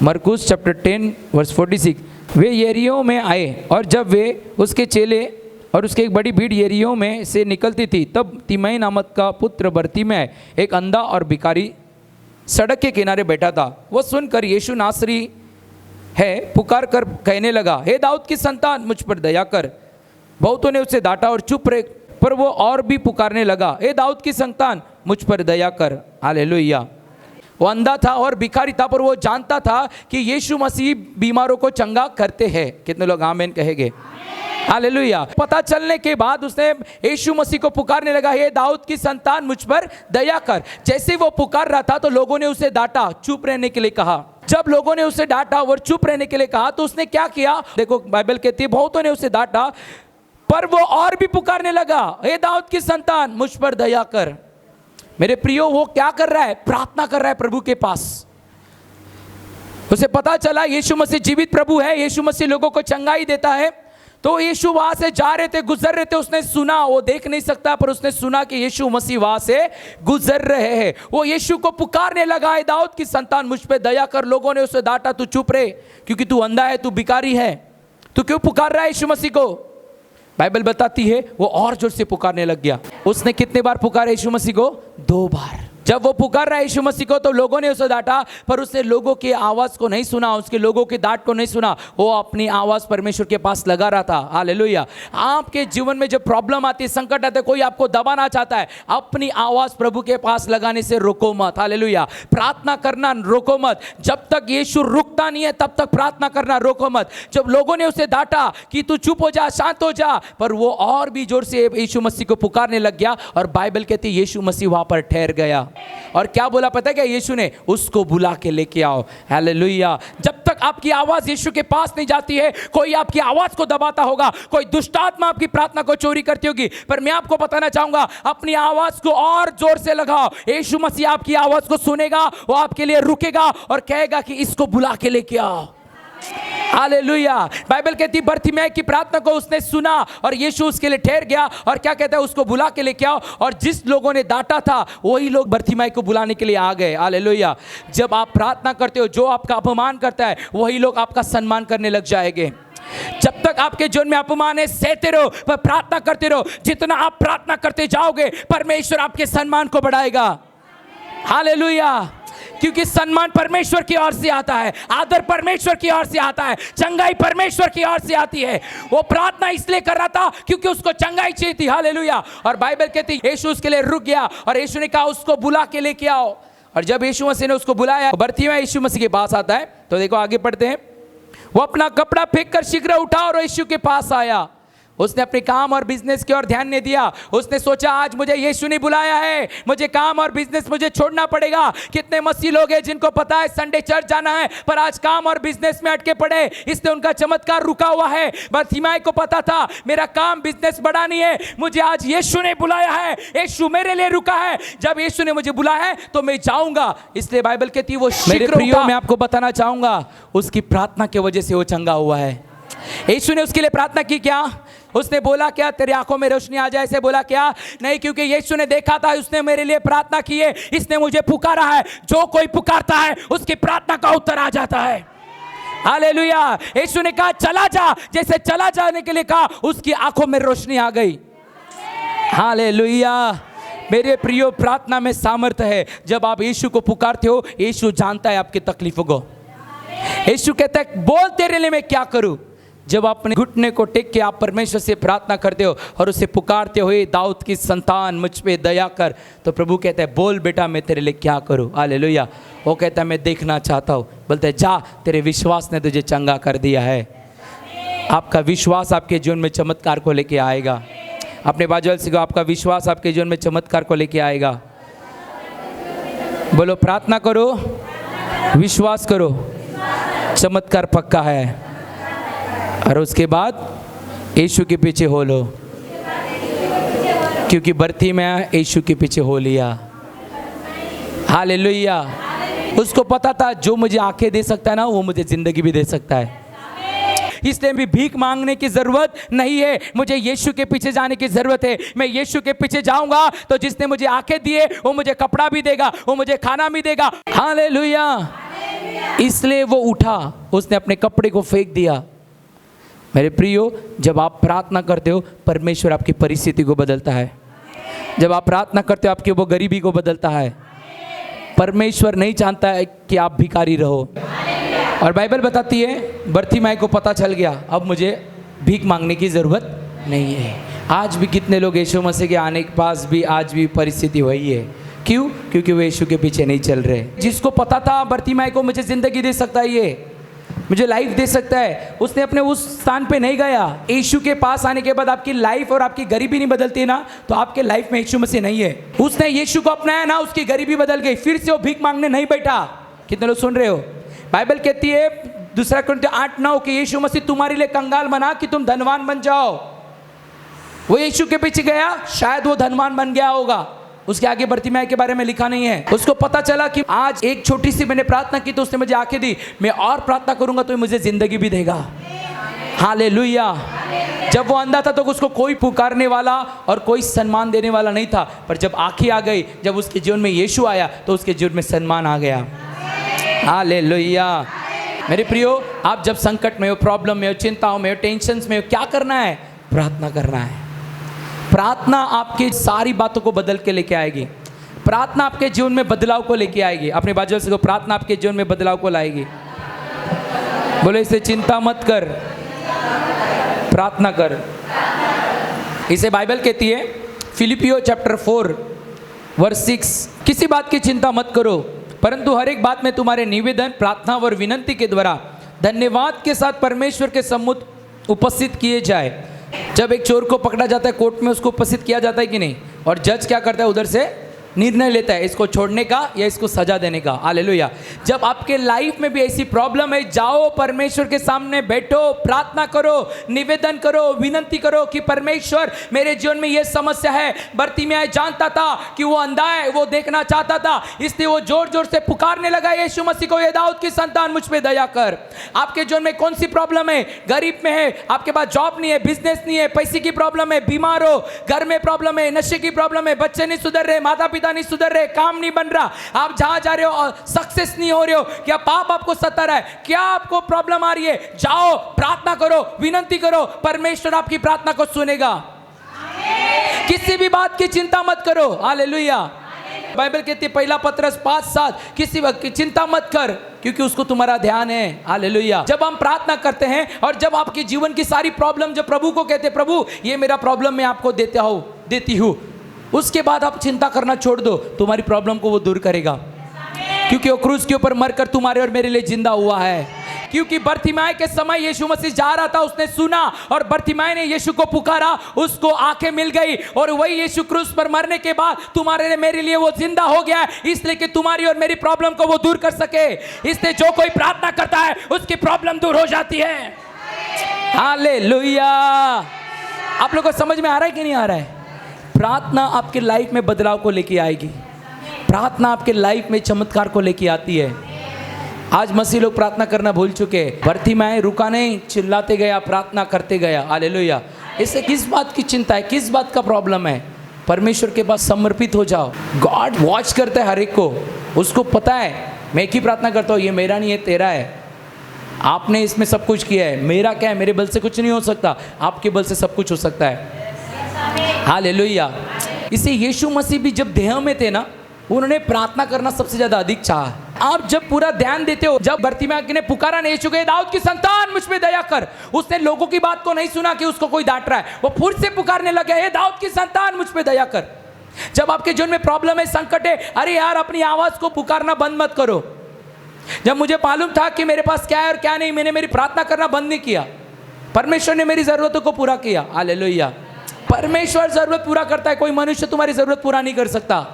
मरकुस chapter 10 verse 46। वे यरीहो में आए और जब वे उसके चेले और उसकी एक बड़ी भीड़ यरीहो में से निकलती थी, तब तिमै नामक का पुत्र बरतिमै, एक अंधा और भिखारी, सड़क के किनारे बैठा था। वह सुनकर यीशु नासरी है पुकार कर कहने लगा, हे दाऊद की संतान, मुझ पर दया कर। बहुतों ने उसे डांटा और चुप रहे, पर वो और भी पुकारने लगा, हे दाऊद की संतान, मुझ पर दया कर। हालेलुया। वो अंधा था और भिखारी था, पर वो जानता था कि यीशु मसीह बीमारों को चंगा करते हैं। कितने लोग आमीन कहेंगे? हालेलुया। पता चलने के बाद उसने यीशु मसीह को पुकारने लगा, हे दाऊद की संतान, मुझ पर दया कर। जैसे वो पुकार रहा था तो लोगों ने उसे डांटा, चुप रहने के लिए कहा। जब लोगों ने उसे डांटा और चुप रहने के लिए कहा तो उसने क्या किया? देखो बाइबल कहती है बहुतों ने उसे डांटा, पर वो और भी पुकारने लगा, हे दाऊद की संतान, मुझ पर दया कर। मेरे प्रियो, वो क्या कर रहा है? प्रार्थना कर रहा है प्रभु के पास। उसे पता चला यीशु मसीह जीवित प्रभु है, यीशु मसीह लोगों को चंगाई देता है। तो यीशु वहां से जा रहे थे, गुजर रहे थे, उसने सुना, वो देख नहीं सकता पर उसने सुना कि यीशु मसीह वहां से गुजर रहे हैं। वो यीशु को पुकारने लगा, हे दाऊद की संतान, मुझ पे दया कर। लोगों ने उसे डांटा, तू चुप रहे, क्योंकि तू अंधा है, तू भिखारी है, तू क्यों पुकार रहा है यीशु मसीह को? बाइबल बताती है वो और जोर से पुकारने लग गया। उसने कितने बार पुकारा यीशु मसीह को? 2 बार। जब वो पुकार रहा है यीशु मसीह को तो लोगों ने उसे डांटा, पर उसने लोगों की आवाज को नहीं सुना, उसके लोगों की डांट को नहीं सुना। वो अपनी आवाज परमेश्वर के पास लगा रहा था। हालेलुया। आपके जीवन में जब प्रॉब्लम आती है, संकट आता है, कोई आपको दबाना चाहता है, अपनी आवाज प्रभु के पास लगाने से रोको मत। हालेलुया। प्रार्थना करना रोको मत। जब तक यीशु रुकता नहीं है तब तक प्रार्थना करना रोको मत। जब लोगों ने उसे डांटा कि तू चुप हो जा, शांत हो जा, पर वो और भी जोर से यीशु मसीह को पुकारने लग गया। और बाइबल कहती है यीशु मसीह वहां पर ठहर गया। और क्या बोला पता है क्या यीशु ने? उसको बुला के लेके आओ। हालेलुया। जब तक आपकी आवाज यीशु के पास नहीं जाती है, कोई आपकी आवाज को दबाता होगा, कोई दुष्ट आत्मा आपकी प्रार्थना को चोरी करती होगी, पर मैं आपको बताना चाहूंगा, अपनी आवाज को और जोर से लगाओ। यीशु मसीह आपकी आवाज को सुनेगा, वो आपके लिए रुकेगा और कहेगा कि इसको बुला के लेके आओ। हालेलुया। बाइबल कहती बरतिमै की प्रार्थना को उसने सुना और यीशु उसके लिए ठहर गया। और क्या कहता है? उसको बुला के लेके आओ। और जिस लोगों ने डांटा था वही लोग बरतिमै को बुलाने के लिए आ गए। हालेलुया। जब आप प्रार्थना करते हो, जो आपका अपमान करता है वही लोग आपका सम्मान करने लग जाएंगे। जब तक आपके जीवन में अपमान है, सहते रहो, पर प्रार्थना करते रहो। जितना आप प्रार्थना करते जाओगे परमेश्वर आपके सम्मान को बढ़ाएगा। हालेलुया। क्योंकि सम्मान परमेश्वर की ओर से आता है, आदर परमेश्वर की ओर से आता है, चंगाई परमेश्वर की ओर से आती है। वो प्रार्थना इसलिए कर रहा था क्योंकि उसको चंगाई चाहिए थी। हालेलुया। और बाइबल कहती है यीशु उसके लिए रुक गया और यीशु ने कहा उसको बुला के लेके आओ। और जब यीशु मसीह ने उसको बुलाया, बरतिमै यीशु मसीह के पास आता है। तो देखो आगे पढ़ते हैं। वो अपना कपड़ा फेंक कर शीघ्र उठा और यीशु के पास आया। उसने अपने काम और बिजनेस की ओर ध्यान नहीं दिया। उसने सोचा आज मुझे यीशु ने बुलाया है, मुझे काम और बिजनेस मुझे छोड़ना पड़ेगा। कितने मसीह लोग हैं जिनको पता है संडे चर्च जाना है, पर आज काम और बिजनेस में अटके पड़े, इसलिए उनका चमत्कार रुका हुआ है। बरतिमै को पता था मेरा काम बिजनेस बड़ा नहीं है, मुझे आज यीशु ने बुलाया है, यीशु मेरे लिए रुका है। जब यीशु ने मुझे बुलाया है तो मैं जाऊंगा। इसलिए बाइबल कहती है वो शीघ्र उठा। मैं आपको बताना चाहूंगा उसकी प्रार्थना की वजह से वो चंगा हुआ है। यीशु ने उसके लिए प्रार्थना की क्या? उसने बोला क्या तेरी आंखों में रोशनी आ जाए, ऐसे बोला क्या? नहीं, क्योंकि यीशु ने देखा था उसने मेरे लिए प्रार्थना की है, इसने मुझे पुकारा है। जो कोई पुकारता है उसकी प्रार्थना का उत्तर आ जाता है। हालेलुया। यीशु ने कहा चला जा, जैसे चला जाने के लिए कहा उसकी आंखों में रोशनी आ गई। हालेलुया। मेरे प्रियो, प्रार्थना में सामर्थ्य है। जब आप यीशु को पुकारते हो, यीशु जानता है आपकी तकलीफों को। यीशु कहता है बोल तेरे लिए मैं क्या करूं। जब अपने घुटने को टेक के आप परमेश्वर से प्रार्थना करते हो और उसे पुकारते हो, दाऊद की संतान मुझ पे दया कर, तो प्रभु कहता है बोल बेटा मैं तेरे लिए क्या करूं। हालेलुया। वो कहता है मैं देखना चाहता हूं। बोलते हैं जा, तेरे विश्वास ने तुझे चंगा कर दिया है। आपका विश्वास आपके जीवन में चमत्कार को लेके आएगा। अपने बाजू वाले से कहो आपका विश्वास आपके जीवन में चमत्कार को लेके आएगा। बोलो प्रार्थना करो, विश्वास करो, चमत्कार पक्का है। और उसके बाद यीशु के पीछे हो लो, क्योंकि बरतिमै यीशु के पीछे हो लिया। हालेलुया। उसको पता था जो मुझे आंखें दे सकता है ना, वो मुझे जिंदगी भी दे सकता है। इसलिए भी भीख मांगने की जरूरत नहीं है, मुझे यीशु के पीछे जाने की जरूरत है। मैं यीशु के पीछे जाऊंगा तो जिसने मुझे आंखें दिए वो मुझे कपड़ा भी देगा, वो मुझे खाना भी देगा। हालेलुया। इसलिए वो उठा, उसने अपने कपड़े को फेंक दिया। मेरे प्रियो, जब आप प्रार्थना करते हो परमेश्वर आपकी परिस्थिति को बदलता है। जब आप प्रार्थना करते हो आपकी वो गरीबी को बदलता है। परमेश्वर नहीं चाहता है कि आप भिखारी रहो। और बाइबल बताती है बर्तिमाई को पता चल गया, अब मुझे भीख मांगने की ज़रूरत नहीं है। आज भी कितने लोग यीशु मसीह के आने के पास भी आज भी परिस्थिति वही है। क्यों? क्योंकि वो यीशु के पीछे नहीं चल रहे। जिसको पता था बर्तिमाई को मुझे ज़िंदगी दे सकता है, ये मुझे लाइफ दे सकता है, उसने अपने उस स्थान पे नहीं गया। यीशु के पास आने के बाद आपकी लाइफ और आपकी गरीबी नहीं बदलती ना, तो आपके लाइफ में यीशु मसीह नहीं है। उसने यीशु को अपनाया ना, उसकी गरीबी बदल गई। फिर से वो भीख मांगने नहीं बैठा। कितने लोग सुन रहे हो? बाइबल कहती है 2 कुरिन्थियों 8:9 कि यीशु मसीह तुम्हारे लिए कंगाल बना कि तुम धनवान बन जाओ। वो यीशु के पीछे गया, शायद वो धनवान बन गया होगा। उसके आगे बर्तिमाई के बारे में लिखा नहीं है। उसको पता चला कि आज एक छोटी सी मैंने प्रार्थना की तो उसने मुझे आंखें दी, मैं और प्रार्थना करूंगा तो मुझे जिंदगी भी देगा। हालेलुया। जब वो अंधा था तो उसको कोई पुकारने वाला और कोई सम्मान देने वाला नहीं था, पर जब आंखें आ गई, जब उसके जीवन में यीशु आया तो उसके जीवन में सम्मान आ गया। हालेलुया। मेरे प्रियो, आप जब संकट में हो, प्रॉब्लम में हो, चिंताओं में हो, टेंशन में हो, क्या करना है? प्रार्थना करना है। प्रार्थना आपकी सारी बातों को बदल के लेके आएगी। प्रार्थना आपके जीवन में बदलाव को लेके आएगी। अपने बाजू से को, प्रार्थना आपके जीवन में बदलाव को लाएगी। बोले इसे चिंता मत कर, प्रार्थना कर। इसे बाइबल कहती है फिलिपियो चैप्टर 4 वर्स 6, किसी बात की चिंता मत करो, परंतु हर एक बात में तुम्हारे निवेदन, प्रार्थना और विनंती के द्वारा धन्यवाद के साथ परमेश्वर के सम्मुख उपस्थित किए जाए। जब एक चोर को पकड़ा जाता है कोर्ट में, उसको उपस्थित किया जाता है कि नहीं? और जज क्या करता है? उधर से निर्णय लेता है इसको छोड़ने का या इसको सजा देने का। हालेलुया। जब आपके लाइफ में भी ऐसी प्रॉब्लम है, जाओ परमेश्वर के सामने बैठो, प्रार्थना करो, निवेदन करो, विनंती करो कि परमेश्वर मेरे जीवन में ये समस्या है। बर्तिमाई जानता था कि वो अंधा है, वो देखना चाहता था, इसलिए वो जोर जोर से पुकारने लगा यीशु मसीह को, ये दाऊद की संतान मुझ पे दया कर। आपके जीवन में कौन सी प्रॉब्लम है? गरीब में है, आपके पास जॉब नहीं है, बिजनेस नहीं है, पैसे की प्रॉब्लम है, बीमार हो, घर में प्रॉब्लम है, नशे की प्रॉब्लम है, बच्चे नहीं सुधर रहे, माता पिता नहीं सुधर रहे, काम नहीं बन रहा, आप जहां जा रहे हो सक्सेस नहीं हो रहे हो, क्या पाप आपको सता रहा है, क्या आपको प्रॉब्लम आ रही है, जाओ प्रार्थना करो, विनंती करो, परमेश्वर आपकी प्रार्थना को सुनेगा। किसी भी बात की चिंता मत करो। हालेलुया। बाइबल कहती है 1 पत्रस 5:7, किसी वक्त की चिंता मत कर क्योंकि उसको तुम्हारा ध्यान है। हालेलुया। जब हम प्रार्थना करते हैं और जब आपके जीवन की सारी प्रॉब्लम जब प्रभु को कहते, प्रभु ये मेरा प्रॉब्लम मैं आपको देती हूँ, उसके बाद आप चिंता करना छोड़ दो, तुम्हारी प्रॉब्लम को वो दूर करेगा, क्योंकि वो क्रूस के ऊपर मरकर तुम्हारे और मेरे लिए जिंदा हुआ है। क्योंकि बर्तिमाई के समय यीशु मसीह जा रहा था, उसने सुना और बर्तिमाई ने यीशु को पुकारा, उसको आंखें मिल गई और वही यीशु क्रूस पर मरने के बाद तुम्हारे लिए मेरे लिए वो जिंदा हो गया है, इसलिए कि तुम्हारी और मेरी प्रॉब्लम को वो दूर कर सके। इसलिए जो कोई प्रार्थना करता है उसकी प्रॉब्लम दूर हो जाती है। हालेलुया। आप लोगों को समझ में आ रहा है कि नहीं आ रहा है? प्रार्थना आपके लाइफ में बदलाव को लेके आएगी। प्रार्थना आपके लाइफ में चमत्कार को लेके आती है। आज मसीह लोग प्रार्थना करना भूल चुके। बर्तिमाई रुका नहीं, चिल्लाते गया, प्रार्थना करते गया। हालेलुया। इससे किस बात की चिंता है, किस बात का प्रॉब्लम है? परमेश्वर के पास समर्पित हो जाओ। गॉड वॉच करता है हर एक को, उसको पता है मैं एक ही प्रार्थना करता हूँ, ये मेरा नहीं है तेरा है, आपने इसमें सब कुछ किया है, मेरा क्या है, मेरे बल से कुछ नहीं हो सकता, आपके बल से सब कुछ हो सकता है। हालेलुया। इसे यीशु मसीह भी जब देह में थे ना, उन्होंने प्रार्थना करना सबसे ज्यादा अधिक चाहा। आप जब पूरा ध्यान देते हो, जब बर्तिमाई ने पुकारा नहीं, यीशु के दाऊद की संतान मुझ पे दया कर, उसने लोगों की बात को नहीं सुना कि उसको कोई डांट रहा है, वो फिर से पुकारने लगे, हे दाऊद की संतान मुझ पे दया कर। जब आपके जीवन में प्रॉब्लम है, संकट है, अरे यार अपनी आवाज को पुकारना बंद मत करो। जब मुझे मालूम था कि मेरे पास क्या है और क्या नहीं, मैंने मेरी प्रार्थना करना बंद नहीं किया, परमेश्वर ने मेरी जरूरतों को पूरा किया। हालेलुया। परमेश्वर जरूरत पूरा करता है, कोई मनुष्य तुम्हारी जरूरत पूरा नहीं कर सकता।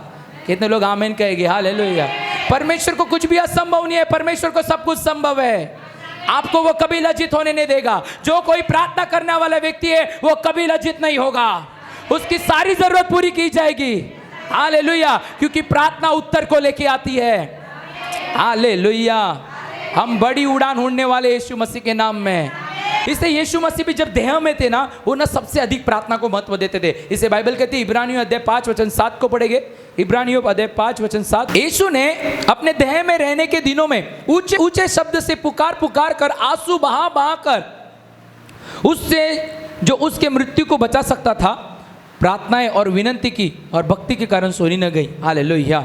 कितने लोग आमीन कहेंगे? हालेलुया। परमेश्वर को कुछ भी असंभव नहीं है, परमेश्वर को सब कुछ संभव है। आपको वो कभी लज्जित होने नहीं देगा। जो कोई प्रार्थना करने वाला व्यक्ति है वो कभी लज्जित नहीं होगा, उसकी सारी जरूरत पूरी की जाएगी। हालेलुया। क्योंकि प्रार्थना उत्तर को लेके आती है। हालेलुया। हम बड़ी उड़ान उड़ने वाले यीशु मसीह के नाम में। इसलिए यीशु मसीह भी जब देह में थे ना, वो ना सबसे अधिक प्रार्थना को महत्व देते थे। इसे बाइबल कहती है, इब्रानियों अध्याय 5 वचन 7 को पढ़ेंगे। इब्रानियों अध्याय 5 वचन 7। यीशु ने अपने देह में रहने के दिनों में ऊंचे ऊंचे शब्द से पुकार पुकार कर, आंसू बहा बहा कर उससे जो उसके मृत्यु को बचा सकता था, प्रार्थनाएं और विनंती की और भक्ति के कारण सोनी न गई। हालेलुया।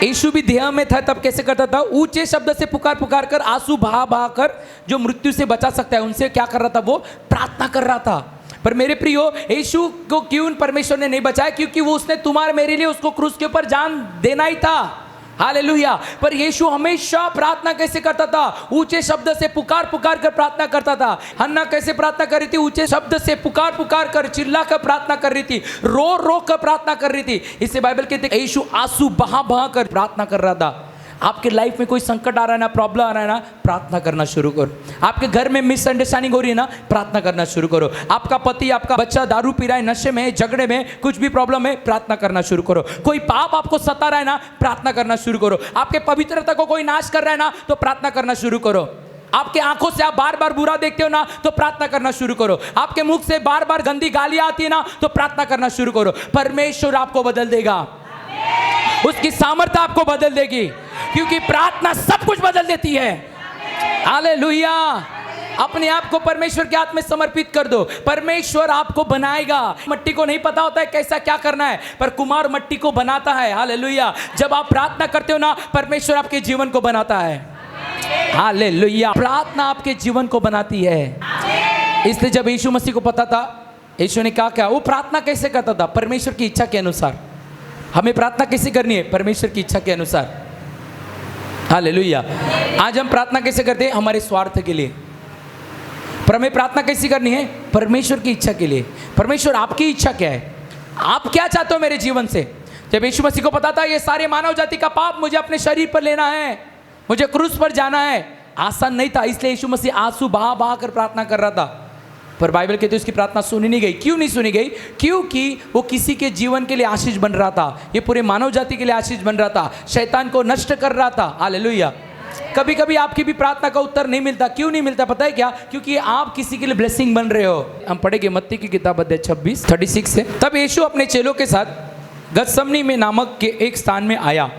यीशु भी देह में था तब कैसे करता था? ऊंचे शब्द से पुकार पुकार कर, आंसू बहा बहा कर जो मृत्यु से बचा सकता है उनसे क्या कर रहा था? वो प्रार्थना कर रहा था। पर मेरे प्रियो, यीशु को क्यों परमेश्वर ने नहीं बचाया? क्योंकि वो उसने तुम्हारे मेरे लिए उसको क्रूस के ऊपर जान देना ही था। हालेलुया। पर यीशु हमेशा प्रार्थना कैसे करता था? ऊंचे शब्द से पुकार पुकार कर प्रार्थना करता था। हन्ना कैसे प्रार्थना कर रही थी? ऊंचे शब्द से पुकार पुकार कर, चिल्ला कर प्रार्थना कर रही थी, रो रो कर प्रार्थना कर रही थी। इससे बाइबल कहती है यीशु आंसू बहा बहा कर प्रार्थना कर रहा था। आपके लाइफ में कोई संकट आ रहा है ना, प्रॉब्लम आ रहा है ना, प्रार्थना करना शुरू करो। आपके घर में मिसअंडरस्टैंडिंग हो रही है ना, प्रार्थना करना शुरू करो। आपका पति, आपका बच्चा दारू पी रहा है, नशे में, झगड़े में, कुछ भी प्रॉब्लम है, प्रार्थना करना शुरू करो। कोई पाप आपको सता रहा है ना, प्रार्थना करना शुरू करो। आपके पवित्रता को कोई नाश कर रहा है ना, तो प्रार्थना करना शुरू करो। आपके आंखों से आप बार बार बुरा देखते हो ना, तो प्रार्थना करना शुरू करो। आपके मुख से बार बार गंदी गालियां आती है ना, तो प्रार्थना करना शुरू करो। परमेश्वर आपको बदल देगा, उसकी सामर्थ्य आपको बदल देगी, क्योंकि प्रार्थना सब कुछ बदल देती है। हालेलुया। अपने आप को परमेश्वर के हाथ में समर्पित कर दो, परमेश्वर आपको बनाएगा। मिट्टी को नहीं पता होता है कैसा क्या करना है, पर कुम्हार मिट्टी को बनाता है। हालेलुया। जब आप प्रार्थना करते हो ना, परमेश्वर आपके जीवन को बनाता है। हालेलुया। प्रार्थना आपके जीवन को बनाती है। इसलिए जब यीशु मसीह को पता था, यीशु ने क्या वो प्रार्थना कैसे करता था? परमेश्वर की इच्छा के अनुसार। हमें प्रार्थना कैसे करनी है? परमेश्वर की इच्छा के अनुसार। हालेलुया। आज हम प्रार्थना कैसे करते हैं? हमारे स्वार्थ के लिए। पर हमें प्रार्थना कैसी करनी है? परमेश्वर की इच्छा के लिए। परमेश्वर आपकी इच्छा क्या है? आप क्या चाहते हो मेरे जीवन से? जब यीशु मसीह को पता था ये सारे मानव जाति का पाप मुझे अपने शरीर पर लेना है, मुझे क्रूस पर जाना है, आसान नहीं था। इसलिए यीशु मसीह आंसू बहा बहा कर प्रार्थना कर रहा था। पर बाइबल कहती है उसकी प्रार्थना सुनी नहीं गई। क्यों नहीं सुनी गई? क्योंकि वो किसी के जीवन के लिए आशीष बन रहा था, ये पूरे मानव जाति के लिए आशीष बन रहा था, शैतान को नष्ट कर रहा था। हालेलुया। कभी कभी आपकी भी प्रार्थना का उत्तर नहीं मिलता। क्यों नहीं मिलता पता है क्या? क्योंकि आप किसी के लिए ब्लेसिंग बन रहे हो। हम पढ़ेंगे मत्ती की किताब अध्याय 26:36 से। तब यीशु अपने चेलों के साथ गतसमनी में नामक के एक स्थान में आया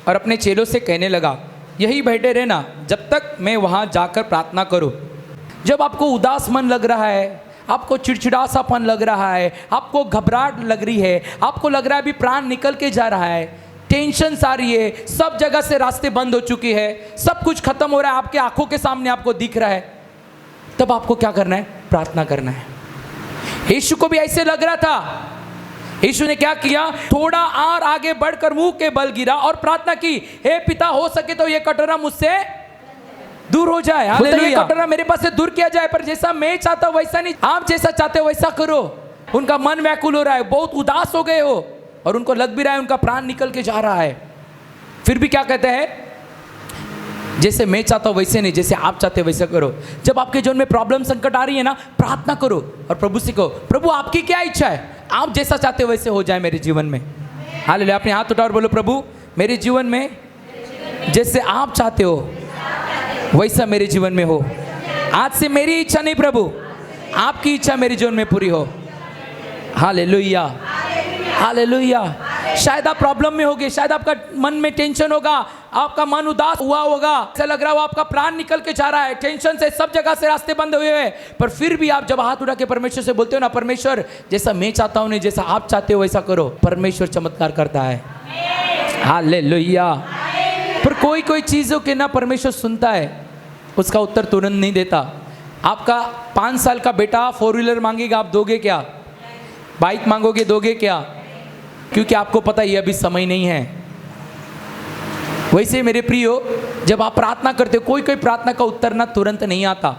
और अपने चेलों से कहने लगा, यही बैठे रहना जब तक मैं वहाँ जाकर प्रार्थना करूँ। जब आपको उदास मन लग रहा है, आपको चिड़चिड़ासापन लग रहा है, आपको घबराहट लग रही है, आपको लग रहा है अभी प्राण निकल के जा रहा है, टेंशन आ रही है, सब जगह से रास्ते बंद हो चुकी है, सब कुछ खत्म हो रहा है, आपके आंखों के सामने आपको दिख रहा है, तब आपको क्या करना है? प्रार्थना करना है। यीशु को भी ऐसे लग रहा था। यीशु ने क्या किया? थोड़ा और आगे बढ़कर मुंह के बल गिरा और प्रार्थना की, हे पिता, हो सके तो ये कटोरा मुझसे दूर हो जाए। हालेलुया। कटोरा मेरे पास से दूर किया जाए, पर जैसा मैं चाहता हूं वैसा नहीं, आप जैसा चाहते हो वैसा करो। उनका मन व्याकुल हो रहा है, बहुत उदास हो गए हो, और उनको लग भी रहा है उनका प्राण निकल के जा रहा है। फिर भी क्या कहते हैं? जैसे मैं चाहता हूं वैसे नहीं, जैसे आप चाहते हो वैसा करो। जब आपके जीवन में प्रॉब्लम संकट आ रही है ना, प्रार्थना करो और प्रभु से कहो, प्रभु आपकी क्या इच्छा है? आप जैसा चाहते हो वैसे हो जाए मेरे जीवन में। हालेलुया। अपने हाथ उठाओ और बोलो, प्रभु मेरे जीवन में जैसे आप चाहते हो वैसा मेरे जीवन में हो। आज से मेरी इच्छा नहीं प्रभु, आपकी इच्छा मेरे जीवन में पूरी हो। हालेलुया। हालेलुया। शायद आप प्रॉब्लम में होगे, शायद आपका मन में टेंशन होगा, आपका मन उदास हुआ होगा, ऐसा लग रहा हो आपका प्राण निकल के जा रहा है, टेंशन से सब जगह से रास्ते बंद हुए हैं। पर फिर भी आप जब हाथ उठा के परमेश्वर से बोलते हो ना, परमेश्वर जैसा मैं चाहता हूं नहीं, जैसा आप चाहते हो वैसा करो, परमेश्वर चमत्कार करता है। हालेलुया। पर कोई कोई चीज़ों के ना परमेश्वर सुनता है, उसका उत्तर तुरंत नहीं देता। आपका 5 साल का बेटा 4 व्हीलर मांगेगा, आप दोगे क्या? बाइक मांगोगे, दोगे क्या? क्योंकि आपको पता है ये अभी समय नहीं है। वैसे मेरे प्रियो, जब आप प्रार्थना करते हो, कोई कोई प्रार्थना का उत्तर ना तुरंत नहीं आता।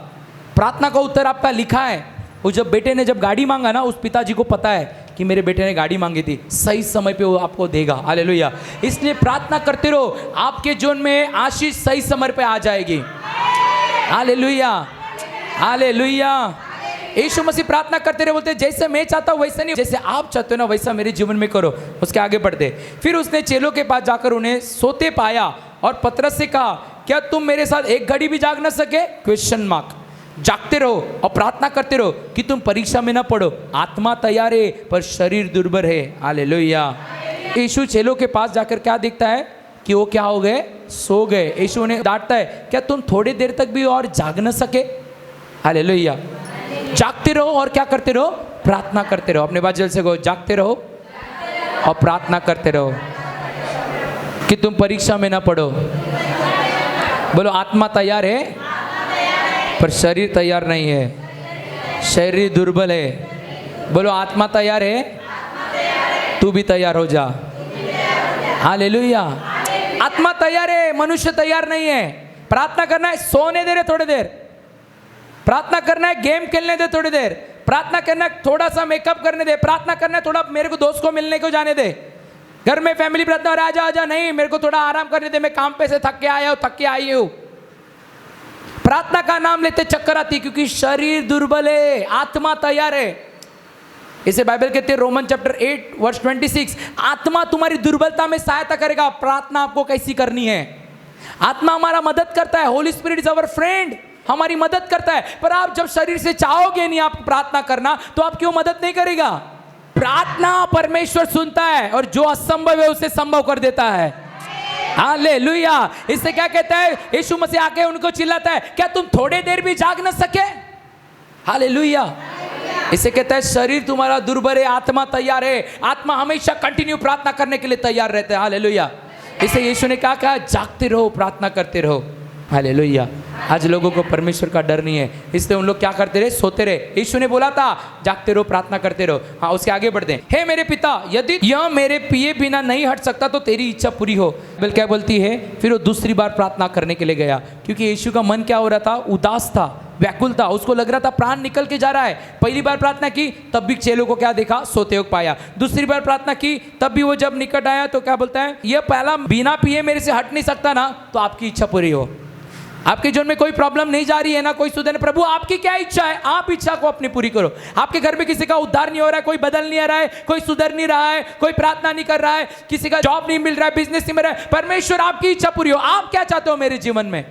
प्रार्थना का उत्तर आपका लिखा है। वो जब बेटे ने जब गाड़ी मांगा ना, उस पिताजी को पता है कि मेरे बेटे ने गाड़ी मांगी थी, सही समय पे वो आपको देगा। हालेलुया। इसलिए प्रार्थना करते रहो, आपके जीवन में आशीष सही समय पे आ जाएगी। हालेलुया। हालेलुया। यीशु मसीह प्रार्थना करते रहे, बोलते जैसे मैं चाहता हूँ वैसा नहीं, जैसे आप चाहते हो ना वैसा मेरे जीवन में करो। उसके आगे बढ़ते, फिर उसने चेलों के पास जाकर उन्हें सोते पाया और पतरस से कहा, क्या तुम मेरे साथ एक घड़ी भी जाग न सके? Question mark. जागते रहो और प्रार्थना करते रहो कि तुम परीक्षा में ना पड़ो। आत्मा तैयार है पर शरीर दुर्बल है। हालेलुया। यीशु चेलों के पास जाकर क्या देखता है कि वो क्या हो गए, सो गए। यीशु उन्हें डांटता है, क्या तुम थोड़ी देर तक भी और जाग न सके। हालेलुया। जागते रहो और क्या करते रहो, प्रार्थना करते रहो। अपने बात जल से कहो, जागते रहो और प्रार्थना करते रहो कि तुम परीक्षा में ना पड़ो। बोलो, आत्मा तैयार है पर शरीर तैयार नहीं है, शरीर दुर्बल है। बोलो, आत्मा तैयार है, तू भी तैयार हो जा। हालेलुया। आत्मा तैयार है, मनुष्य तैयार नहीं है। प्रार्थना करना है, सोने दे रहे थोड़ी देर। प्रार्थना करना है, गेम खेलने दे थोड़ी देर। प्रार्थना करना है, थोड़ा सा मेकअप करने दे। प्रार्थना करना है, थोड़ा मेरे को दोस्त को मिलने को जाने दे। घर में फैमिली प्रार्थना, आजा आजा, नहीं मेरे को थोड़ा आराम करने दे, मैं काम पे से थक के आया हूं, थक के आई हूं। प्रार्थना का नाम लेते चक्कर आती, क्योंकि शरीर दुर्बल है, आत्मा तैयार है। इसे बाइबल कहते हैं रोमन चैप्टर 8 वर्स 26, आत्मा तुम्हारी दुर्बलता में सहायता करेगा। प्रार्थना आपको कैसी करनी है। आत्मा हमारा मदद करता है। Holy Spirit is our friend, हमारी मदद करता है। पर आप जब शरीर से चाहोगे नहीं आप प्रार्थना करना, तो आप क्यों मदद नहीं करेगा। प्रार्थना परमेश्वर सुनता है और जो असंभव है उसे संभव कर देता है। हालेलुया। इससे क्या कहता है, यीशु मसीह आके उनको चिल्लाता है, क्या तुम थोड़ी देर भी जाग न सके। हालेलुया। इसे कहता है शरीर तुम्हारा दुर्बल है, आत्मा तैयार है। आत्मा हमेशा कंटिन्यू प्रार्थना करने के लिए तैयार रहता है। हालेलुया। इसे यीशु ने कहा जागते रहो, प्रार्थना करते रहो। हालेलुया। आज लोगों को परमेश्वर का डर नहीं है, इसलिए उन लोग क्या करते रहे, सोते रहे। यीशु ने बोला था जागते रहो, प्रार्थना करते रहो। हाँ, उसके आगे बढ़ते हैं। हे मेरे पिता, यदि यह मेरे पिए बिना नहीं हट सकता तो तेरी इच्छा पूरी हो। बिल क्या बोलती है, फिर वो दूसरी बार प्रार्थना करने के लिए गया, क्योंकि यीशु का मन क्या हो रहा था, उदास था, व्याकुल था। उसको लग रहा था प्राण निकल के जा रहा है। पहली बार प्रार्थना की तब भी चेलों को क्या देखा, सोते हुए पाया। दूसरी बार प्रार्थना की तब भी वो जब निकट आया तो क्या बोलता है, ये पहला बिना पिए मेरे से हट नहीं सकता ना, तो आपकी इच्छा पूरी हो। आपके जीवन में कोई प्रॉब्लम नहीं जा रही है ना, कोई सुधर, प्रभु आपकी क्या इच्छा है, आप इच्छा को अपनी पूरी करो। आपके घर में किसी का उद्धार नहीं हो रहा है, कोई बदल नहीं आ रहा है, कोई सुधर नहीं रहा है, कोई प्रार्थना नहीं कर रहा है, किसी का जॉब नहीं मिल रहा है, बिजनेस नहीं मिल रहा है, परमेश्वर आपकी इच्छा पूरी हो। आप क्या चाहते हो मेरे जीवन में।